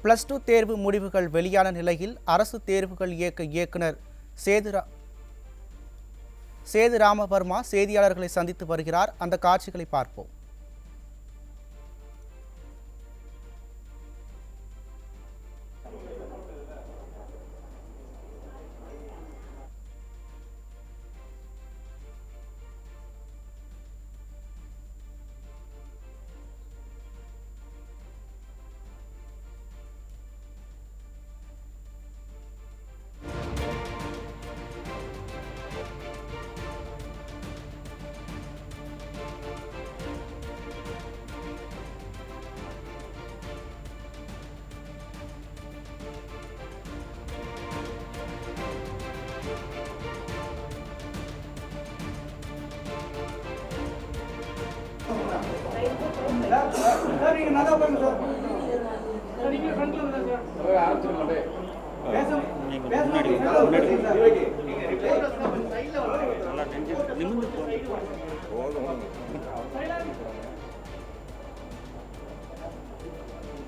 +2 தேர்வு முடிவுகள் வெளியான நிலையில் அரசு தேர்வுகள் இயக்க இயக்குனர் சேது ராமவர்மா செய்தியாளர்களை சந்தித்து வருகிறார். அந்த காட்சிகளை பார்ப்போம்.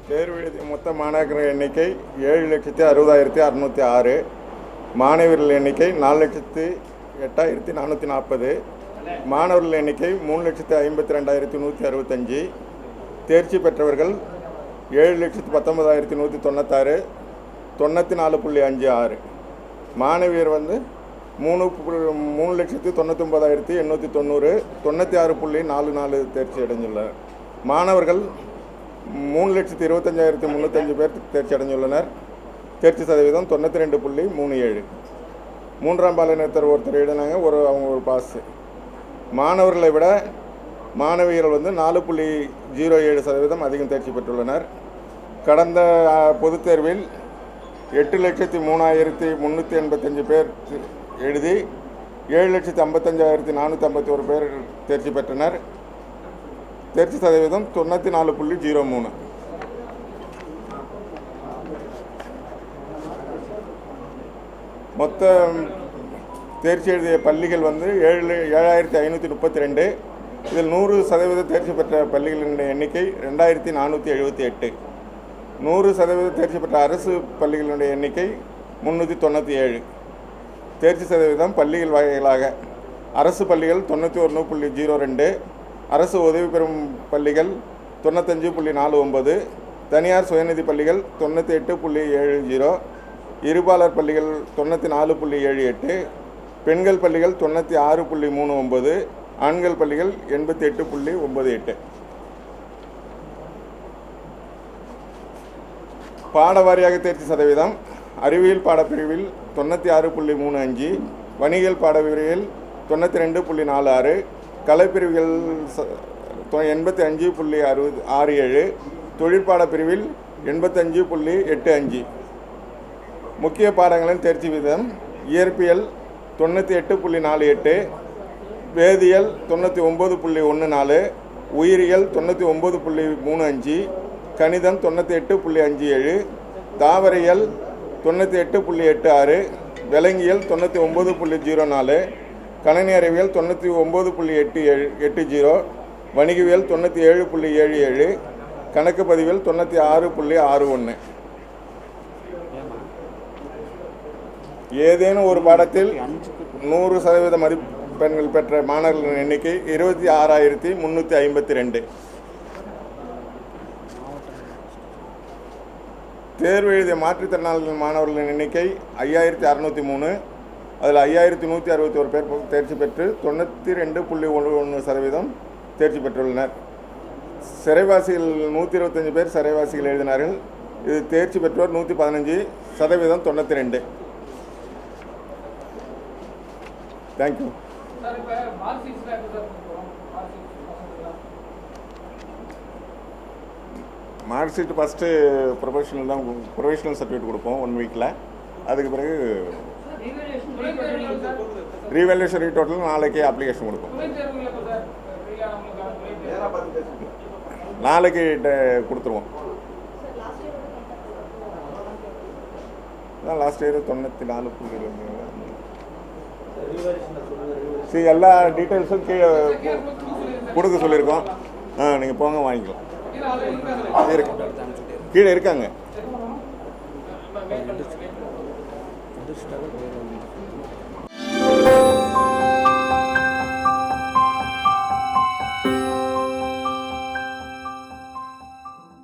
தேர்வு எழுதிய மொத்த மாணாக்கர் எண்ணிக்கை 7,60,606. மாணவர்கள் எண்ணிக்கை 4,08,440. மாணவர்கள் எண்ணிக்கை 3,52,165. தேர்ச்சி பெற்றவர்கள் 7,19,196, 94.56. மாணவியர் 3,99,890, 96.44 தேர்ச்சி அடைந்துள்ளனர். மாணவர்கள் 3,25,305 பேர் தேர்ச்சி அடைந்துள்ளனர். தேர்ச்சி சதவீதம் 92.37. மூன்றாம் பாலினத்தர் ஒருத்தர் எழுதினாங்க, அவங்க ஒரு பாஸ். மாணவர்களை விட மாணவியர்கள் 4.07% அதிகம் தேர்ச்சி பெற்றுள்ளனர். கடந்த பொதுத் தேர்வில் 8,03,385 பேர் எழுதி 7,55,451 பேர் தேர்ச்சி பெற்றனர். தேர்ச்சி சதவீதம் 94.03. மொத்த தேர்ச்சி எழுதிய பள்ளிகள் 7,532. இதில் 100% தேர்ச்சி பெற்ற பள்ளிகளின் எண்ணிக்கை 2,478. 100% தேர்ச்சி பெற்ற அரசு பள்ளிகளினுடைய எண்ணிக்கை 397. தேர்ச்சி சதவீதம் பள்ளிகள் வகைகளாக: அரசு பள்ளிகள் 91.02, அரசு உதவி பெறும் பள்ளிகள் 95.49, தனியார் சுயநிதி பள்ளிகள் 98.70, இருபாலர் பள்ளிகள் 94.78, பெண்கள் பள்ளிகள் 96.39, ஆண்கள் பள்ளிகள் 88.98. பாடவாரியாக தேர்ச்சி சதவீதம்: அறிவியல் பாடப்பிரிவில் 96.35, வணிகல் பாடப்பிரிவில் 92.46, கலைப்பிரிவுகள் 85.67, தொழிற்பாட பிரிவில் 85.85. முக்கிய பாடங்களின் தேர்ச்சி வீதம்: இயற்பியல் 98.48, வேதியியல் 99.14, உயிரியல் 99.35, கணிதம் 98.57, தாவரியல் 98.86, விலங்கியல் 99.04, கணினி அறிவியல் 99.80, வணிகவியல் 97.77, கணக்கு பதிவியல் 96.61. ஏதேனும் ஒரு பாடத்தில் 100% மதிப்பெண்கள் பெற்ற மாணவர்களின் எண்ணிக்கை 26,352. தேர்வு எழுதிய மாற்றுத்திறனாளிகள் மாணவர்களின் எண்ணிக்கை 5,603. அதில் 5,161 பேர் தேர்ச்சி பெற்று 92.11% தேர்ச்சி பெற்றுள்ளனர். சிறைவாசிகள் 125 பேர் சிறைவாசிகள் எழுதினார்கள். இது தேர்ச்சி பெற்றோர் 115, சதவீதம் 92. Thank you. Mark sheet first professional certificate கொடுப்போம் 1 வீக்கில். அதுக்கு பிறகு ரீவேல்யூஷன் ரீடோட்டல் நாளைக்கு அப்ளிகேஷன் கொடுப்போம். நாளைக்கு கொடுத்துருவோம். Last year 94. எல்லா டீட்டெயில்ஸும் கீழே கொடுக்க சொல்லியிருக்கோம். நீங்கள் போங்க வாங்கிக்கலாம். கீழே இருக்காங்க. எந்திரிச்சிட்டாங்க